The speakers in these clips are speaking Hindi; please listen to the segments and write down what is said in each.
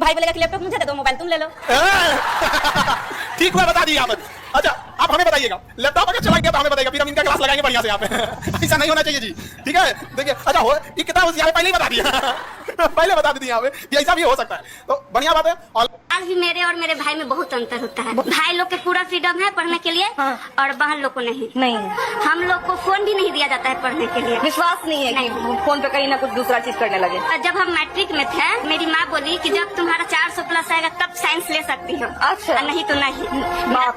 भाई बोलेगा कि लैपटॉप मुझे दे दो, मोबाइल तुम ले लो। ठीक हुआ, बता दिया आप। अच्छा आप हमें बताइएगा, लैपटॉप अगर चला गया तो हमें बताइएगा, फिर हम इनका क्लास लगाएंगे बढ़िया से यहाँ पे। ऐसा नहीं होना चाहिए जी, ठीक है। देखिए अच्छा हो ये कितना होशियार है, पहले ही बता दिया। पहले बता दी यहाँ पे, ये ऐसा भी हो सकता है, तो बढ़िया बात है। और आज भी मेरे और मेरे भाई में बहुत अंतर होता है। भाई लोग के पूरा फ्रीडम है पढ़ने के लिए, और बहन लोग को नहीं। हम लोग को फोन भी नहीं दिया जाता है पढ़ने के लिए। विश्वास नहीं है कि फोन पे कहीं ना कुछ दूसरा चीज करने लगे। जब हम मैट्रिक में थे, मेरी माँ बोली कि जब तुम्हारा 400 प्लस आएगा तब साइंस ले सकती हो, अच्छा। नहीं तो नहीं।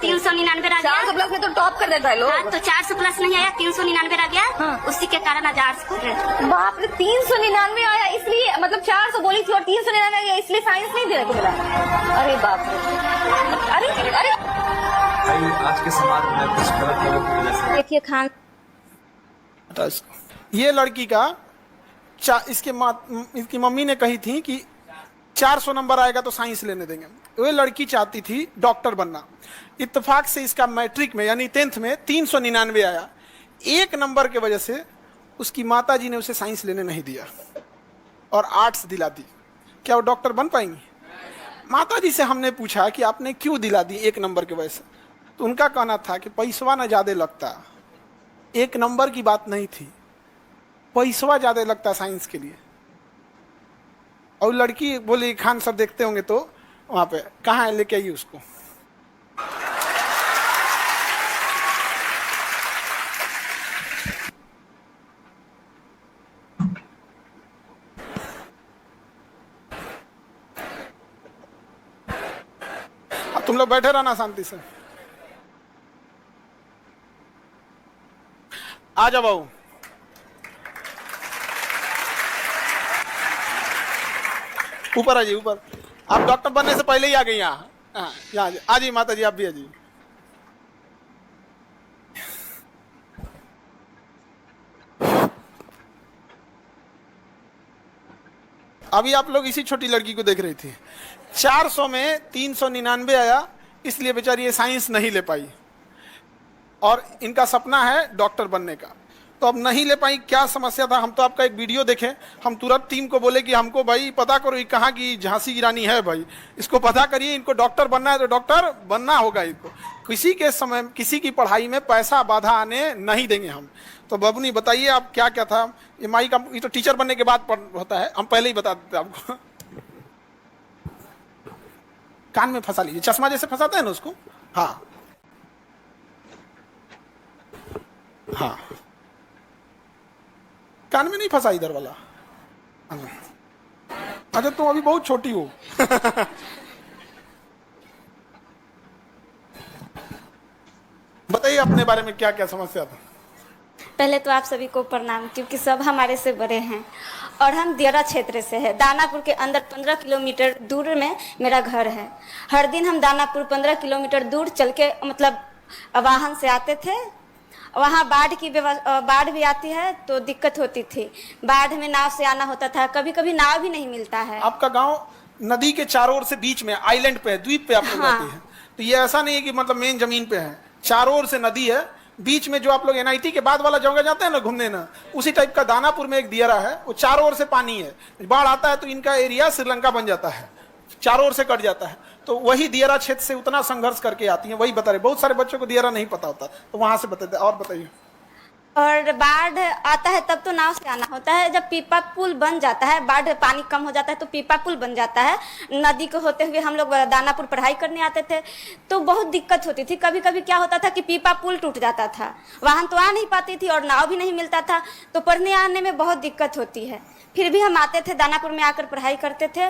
399 आ गया। 400 प्लस में तो टॉप कर देता है लोग। हाँ, तो 400 प्लस नहीं आया, 399 आ गया। उसी के कारण आज आर्ट्स कर रहे हैं। बाप रे, 399 आया इसलिए, मतलब 400 बोली थी और 399 आया इसलिए साइंस नहीं देने को मिला। अरे बाप रे, अरे अरे भाई आज के समाज में कुछ गलत लोगों की वजह से देखिए खान, ये लड़की का इसकी मम्मी ने कही थी कि 400 नंबर आएगा तो साइंस लेने देंगे। वो लड़की चाहती थी डॉक्टर बनना। इत्तेफाक से इसका मैट्रिक में यानी 10th में 399 आया। एक नंबर के वजह से उसकी माताजी ने उसे साइंस लेने नहीं दिया और आर्ट्स दिला दी। क्या वो डॉक्टर बन पाएंगी? माताजी से हमने पूछा कि आपने क्यों दिला दी एक नंबर की वजह से, तो उनका कहना था कि पैसवा ना ज़्यादा लगता, एक नंबर की बात नहीं थी, पैसवा ज़्यादा लगता साइंस के लिए। और लड़की बोली खान सर देखते होंगे तो वहाँ पे कहाँ है, लेके आइए उसको। अब तुम लोग बैठे रहना शांति से। आ जाओ बाबू। ऊपर आ जाइए, ऊपर। आप डॉक्टर बनने से पहले ही आ गई यहाँ। हाँ यहाँ आ जाइए माता जी, आप भी आ जाइए। अभी आप लोग इसी छोटी लड़की को देख रही थी। 400 में 399 आया, इसलिए बेचारी ये साइंस नहीं ले पाई और इनका सपना है डॉक्टर बनने का। तो अब नहीं ले पाई, क्या समस्या था? हम तो आपका एक वीडियो देखे, हम तुरंत टीम को बोले कि हमको भाई पता करो ये कहाँ की झांसी की रानी है, भाई इसको पता करिए, इनको डॉक्टर बनना है तो डॉक्टर बनना होगा इनको। किसी के समय किसी की पढ़ाई में पैसा बाधा आने नहीं देंगे हम। तो बबनी बताइए आप क्या क्या था? ये माई का ये तो टीचर बनने के बाद होता है, हम पहले ही बता देते आपको। कान में फंसा लीजिए, चश्मा जैसे फंसाते हैं ना उसको। हाँ हाँ, कान में नहीं फंसा इधर वाला। अच्छा तुम अभी बहुत छोटी हो। बताइए अपने बारे में क्या क्या समस्या था? पहले तो आप सभी को प्रणाम, क्योंकि सब हमारे से बड़े हैं और हम दियरा क्षेत्र से हैं। दानापुर के अंदर 15 किलोमीटर दूर में मेरा घर है। हर दिन हम दानापुर 15 किलोमीटर दूर चल के मतलब वाहन से आते थे। वहाँ बाढ़ भी आती है तो दिक्कत होती थी। बाढ़ में नाव से आना होता था, कभी कभी नाव भी नहीं मिलता है। आपका गांव नदी के चारों ओर से बीच में आइलैंड पे है, द्वीप पे आप लोग रहते हैं। तो ये ऐसा नहीं है कि मतलब मेन जमीन पे है, चारों ओर से नदी है। बीच में जो आप लोग NIT के बाद वाला जगह जाते हैं ना घूमने ना, उसी टाइप का दानापुर में एक दियरा है, वो चारों ओर से पानी है। बाढ़ आता है तो इनका एरिया श्रीलंका बन जाता है, चारों ओर से कट जाता है। तो वही दियरा क्षेत्र से उतना संघर्ष करके आती हैं, वही बता रहे। बहुत सारे बच्चों को दियरा नहीं पता होता, तो वहां से बताते। और बताइए। और बाढ़ आता है तब तो नाव से आना होता है। जब पीपा पुल बन जाता है, बाढ़ पानी कम हो जाता है तो पीपा पुल बन जाता है। नदी को होते हुए हम लोग दानापुर पढ़ाई करने आते थे तो बहुत दिक्कत होती थी। कभी कभी क्या होता था कि पीपा पुल टूट जाता था, वाहन तो आ नहीं पाती थी और नाव भी नहीं मिलता था, तो पढ़ने आने में बहुत दिक्कत होती है। फिर भी हम आते थे, दानापुर में आकर पढ़ाई करते थे।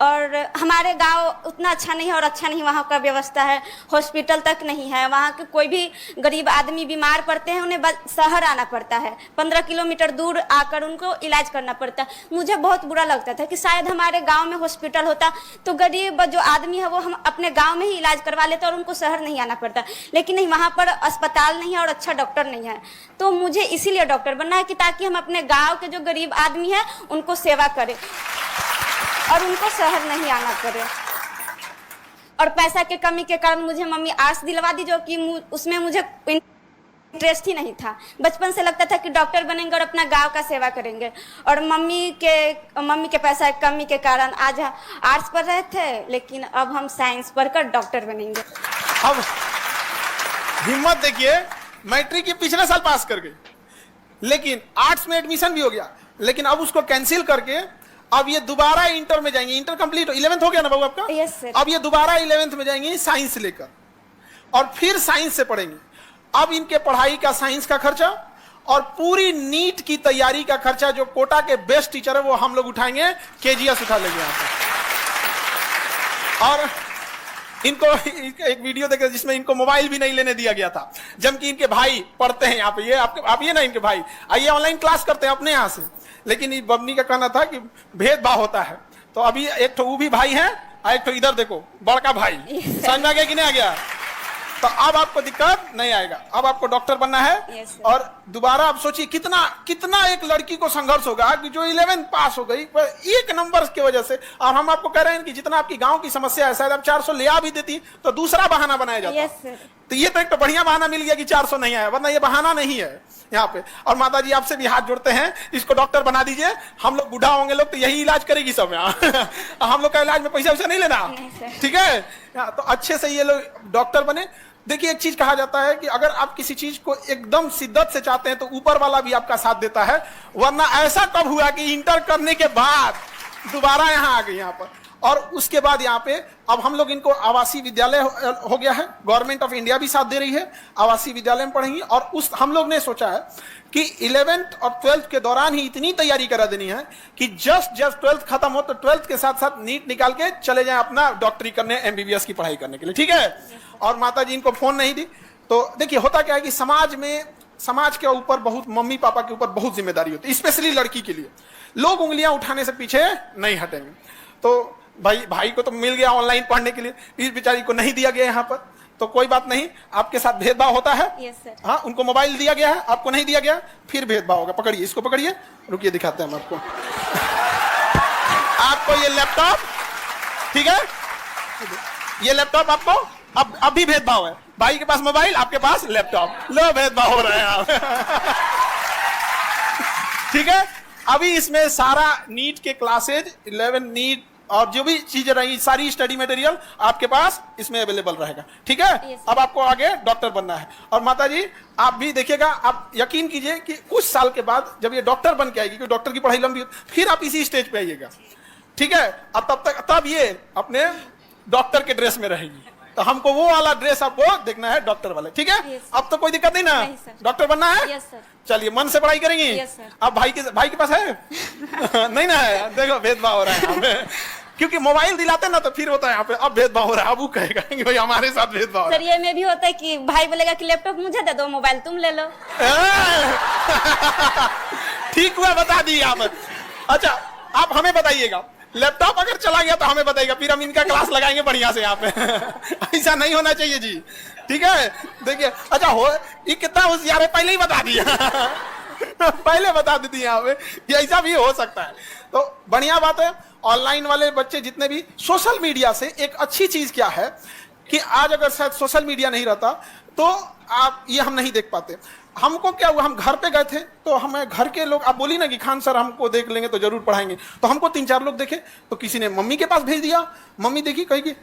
और हमारे गांव उतना अच्छा नहीं है और अच्छा नहीं वहाँ का व्यवस्था है, हॉस्पिटल तक नहीं है। वहाँ के कोई भी गरीब आदमी बीमार पड़ते हैं, उन्हें शहर आना पड़ता है, 15 किलोमीटर दूर आकर उनको इलाज करना पड़ता है। मुझे बहुत बुरा लगता था कि शायद हमारे गांव में हॉस्पिटल होता तो गरीब जो आदमी है वो हम अपने गांव में ही इलाज करवा लेते और उनको शहर नहीं आना पड़ता। लेकिन नहीं, वहाँ पर अस्पताल नहीं है और अच्छा डॉक्टर नहीं है। तो मुझे इसीलिए डॉक्टर बनना है कि ताकि हम अपने गाँव के जो गरीब आदमी है उनको सेवा करें और उनको शहर नहीं आना पड़े। और पैसा के कमी के कारण मुझे मम्मी आर्ट्स दिलवा दी, जो कि उसमें मुझे इंटरेस्ट ही नहीं था। बचपन से लगता था कि डॉक्टर बनेंगे और अपना गांव का सेवा करेंगे, और मम्मी के पैसा की कमी के कारण आज आर्ट्स पढ़ रहे थे, लेकिन अब हम साइंस पढ़कर डॉक्टर बनेंगे। अब हिम्मत देखिए, मैट्रिक के पिछले साल पास कर गई, लेकिन आर्ट्स में एडमिशन भी हो गया, लेकिन अब उसको कैंसिल करके अब ये दोबारा इंटर में जाएंगे। इंटर कंप्लीट 11th हो गया ना बाबू आपका? Yes sir. अब ये दोबारा 11th में जाएंगी साइंस लेकर, और फिर साइंस से पढ़ेंगे। अब इनके पढ़ाई का, साइंस का खर्चा और पूरी नीट की तैयारी का खर्चा, जो कोटा के बेस्ट टीचर है वो हम लोग उठाएंगे, केजीएस उठा लेंगे यहाँ पे। और इनको एक वीडियो देखे जिसमें इनको मोबाइल भी नहीं लेने दिया गया था, जबकि इनके भाई पढ़ते हैं यहाँ पे। ये आप ये ना, इनके भाई आइए ऑनलाइन क्लास करते हैं अपने यहाँ से, लेकिन ये बबनी का कहना था कि भेदभाव होता है। तो अभी एक तो वो भी भाई है, एक तो इधर देखो बड़का भाई, समझ में आ गया कि नहीं आ गया? तो अब आपको दिक्कत नहीं आएगा, अब आपको डॉक्टर बनना है। और दोबारा आप सोचिए कितना एक लड़की को संघर्ष होगा कि जो 11th पास हो गई एक नंबर की वजह से। और हम आपको कह रहे हैं कि जितना आपकी गांव की समस्या है, शायद आप 400 ले आ भी देती तो दूसरा बहाना बनाया जाता। तो ये तो एक तो बढ़िया बहाना मिल गया कि 400 नहीं आया, वरना ये बहाना नहीं है यहाँ पे। और माता जी आपसे भी हाथ जोड़ते हैं, इसको डॉक्टर बना दीजिए। हम लोग बूढ़ा होंगे लोग तो यही इलाज करेगी सब यहाँ। हम लोग का इलाज में पैसा वैसा नहीं लेना, ठीक है? तो अच्छे से ये लोग डॉक्टर बने। देखिए एक चीज कहा जाता है कि अगर आप किसी चीज को एकदम शिद्दत से चाहते हैं तो ऊपर वाला भी आपका साथ देता है। वरना ऐसा कब हुआ कि इंटर करने के बाद दोबारा यहाँ आ गए यहाँ पर, और उसके बाद यहाँ पे अब हम लोग इनको आवासीय विद्यालय हो गया है, गवर्नमेंट ऑफ इंडिया भी साथ दे रही है, आवासीय विद्यालय में पढ़ेंगी। और उस हम लोग ने सोचा है कि 11th और 12th के दौरान ही इतनी तैयारी करा देनी है कि जस्ट 12th खत्म हो तो 12th के साथ साथ नीट निकाल के चले जाएं अपना डॉक्टरी करने, MBBS की पढ़ाई करने के लिए, ठीक है? और माता जी इनको फोन नहीं दी। तो देखिए होता क्या है कि समाज के ऊपर बहुत, मम्मी पापा के ऊपर बहुत जिम्मेदारी होती है, स्पेशली लड़की के लिए। लोग उंगलियां उठाने से पीछे नहीं हटेंगे। तो भाई को तो मिल गया ऑनलाइन पढ़ने के लिए, इस बेचारी को नहीं दिया गया यहाँ पर, तो कोई बात नहीं, आपके साथ भेदभाव होता है। Yes sir. हाँ, उनको मोबाइल दिया गया है, आपको नहीं दिया गया, फिर भेदभाव होगा। पकड़िए, इसको पकड़िए, रुकिए दिखाते हैं हम आपको। आपको ये लैपटॉप, ठीक है, ये लैपटॉप आपको अब भी भेदभाव है। भाई के पास मोबाइल, आपके पास लैपटॉप, लो भेदभाव हो रहे हैं आप। ठीक है, अभी इसमें सारा नीट के क्लासेज, 11 नीट और जो भी चीजें रही, सारी स्टडी मटेरियल आपके पास इसमें अवेलेबल रहेगा, ठीक है? अब आपको आगे डॉक्टर बनना है। और माता जी आप भी देखिएगा, आप यकीन कीजिए कि कुछ साल के बाद जब ये डॉक्टर बन के आएगी, क्योंकि डॉक्टर की पढ़ाई लंबी, फिर आप इसी स्टेज पे आइएगा, ठीक है? और तब ये अपने डॉक्टर के ड्रेस में रहेगी। तो हमको वो वाला ड्रेस आपको देखना है, डॉक्टर वाले, ठीक है? अब तो कोई दिक्कत नहीं ना, डॉक्टर बनना है? चलिए मन से पढ़ाई करेंगी। अब भाई के पास है? नहीं ना है, देखो भेदभाव हो रहा है यहाँ पे, क्योंकि मोबाइल दिलाते ना तो फिर होता है यहाँ पे अब भेदभाव हो रहा है। अब वो कहेगा कि भाई हमारे साथ भेदभाव। सर ये में भी होता है कि भाई बोलेगा कि लैपटॉप मुझे दे दो, मोबाइल तुम ले लो। ठीक हुआ, बता दी आप। अच्छा आप हमें बताइएगा, लैपटॉप अगर चला गया तो हमें बताइएगा, फिर हम इनका क्लास लगाएंगे बढ़िया से यहाँ पे। ऐसा नहीं होना चाहिए जी, ठीक है? देखिए अच्छा हो, ये कितना होशियार है, पहले ही बता दिया। पहले बता देती यहाँ पे ये ऐसा भी हो सकता है। तो बढ़िया बात है। ऑनलाइन वाले बच्चे जितने भी, सोशल मीडिया से एक अच्छी चीज क्या है कि आज अगर शायद सोशल मीडिया नहीं रहता तो आप ये हम नहीं देख पाते। हमको क्या हुआ, हम घर पे गए थे तो हमें घर के लोग, आप बोली ना कि खान सर हमको देख लेंगे तो जरूर पढ़ाएंगे, तो हमको 3-4 लोग देखे, तो किसी ने मम्मी के पास भेज दिया, मम्मी देखी कहेगी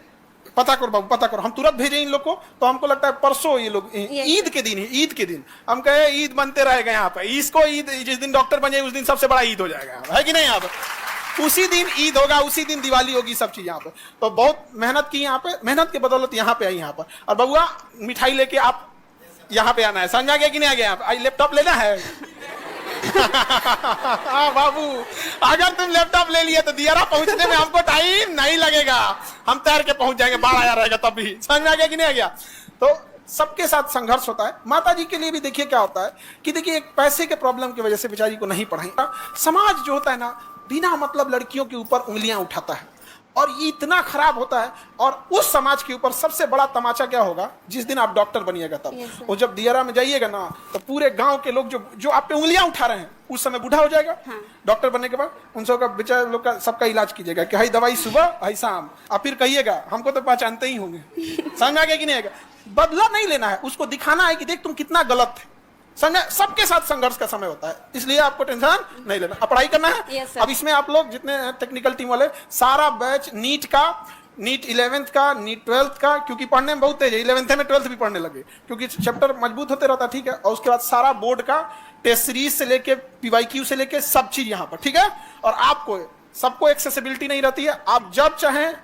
पता करो बाबू पता करो, हम तुरंत भेजे इन लोग को। तो हमको लगता है परसों ये लोग ईद के दिन हम कहे ईद बनते रहेगा यहाँ पे, इसको ईद, जिस दिन डॉक्टर बन जाए उस दिन सबसे बड़ा ईद हो जाएगा, है कि नहीं? यहाँ पे उसी दिन ईद होगा, उसी दिन दिवाली होगी, सब चीज यहाँ पे। तो बहुत मेहनत की यहाँ पे, मेहनत के बदौलत यहाँ पे आई यहाँ पर। और बबुआ मिठाई लेके आप यहाँ पे आना है, समझा गया कि नहीं आ गया? आई लैपटॉप लेना है। हाँ बाबू, अगर तुम लैपटॉप ले लिए तो दियारा पहुंचने में हमको टाइम नहीं लगेगा, हम तैर के पहुंच जाएंगे, 12 रहेगा तब भी। समझ में आ गया कि नहीं आ गया? तो सबके साथ संघर्ष होता है। माता जी के लिए भी देखिए क्या होता है कि देखिए एक पैसे के प्रॉब्लम की वजह से बेचारी को नहीं पढ़ाई। समाज जो होता है ना, बिना मतलब लड़कियों के ऊपर उंगलियां उठाता है और ये इतना खराब होता है। और उस समाज के ऊपर सबसे बड़ा तमाचा क्या होगा, जिस दिन आप डॉक्टर बनिएगा तब। और जब दियारा में जाइएगा ना तो पूरे गांव के लोग जो आप पे उंगलियां उठा रहे हैं उस समय बूढ़ा हो जाएगा। डॉक्टर बनने के बाद उन सबका बेचारे लोग का सबका इलाज कीजिएगा कि हाई दवाई सुबह हाई शाम, और फिर कहिएगा हमको तो पहचानते ही होंगे। समझ में आ गया कि नहीं आएगा? बदला नहीं लेना है, उसको दिखाना है कि देख तुम कितना गलत थे, समझे, सबके साथ संघर्ष का समय होता है, इसलिए आपको टेंशन नहीं लेना। अब पढ़ाई करना है। Yes, sir. अब इसमें आप लोग जितने टेक्निकल टीम वाले, सारा बैच नीट का, नीट 11th का, नीट 12th का, क्योंकि पढ़ने में बहुत तेज है, 11th में 12th भी पढ़ने लगे, क्योंकि चैप्टर मजबूत होते रहता है, ठीक है। और उसके बाद सारा बोर्ड का टेस्ट सीरीज से लेके PYQ से लेके सब चीज यहाँ पर, ठीक है। और आपको सबको एक्सेसिबिलिटी नहीं रहती है, आप जब चाहें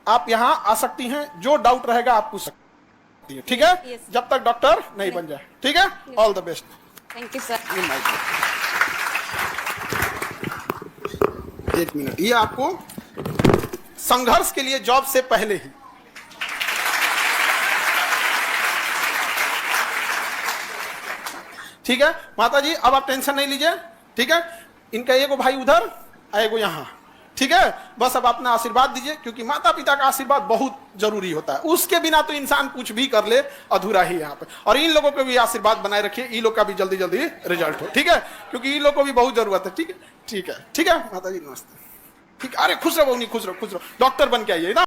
आप यहाँ आ सकती हैं, जो डाउट रहेगा आप पूछ सकती हैं, ठीक है। Yes. जब तक डॉक्टर नहीं बन जाए, ठीक है। All the best. Thank you sir. एक मिनट, ये आपको संघर्ष के लिए जॉब से पहले ही, ठीक है। माता जी अब आप टेंशन नहीं लीजिए, ठीक है। इनका एगो भाई उधर, एगो यहाँ, ठीक है। बस अब अपना आशीर्वाद दीजिए, क्योंकि माता पिता का आशीर्वाद बहुत जरूरी होता है, उसके बिना तो इंसान कुछ भी कर ले अधूरा ही यहाँ पे। और इन लोगों को भी आशीर्वाद बनाए रखिए, इन लोग का भी जल्दी जल्दी रिजल्ट हो, ठीक है, क्योंकि इन लोग को भी बहुत जरूरत है, ठीक है। ठीक है, ठीक है माता जी, नमस्ते। ठीक, अरे खुश रहो, खुश रहो, डॉक्टर बन के आइए ना।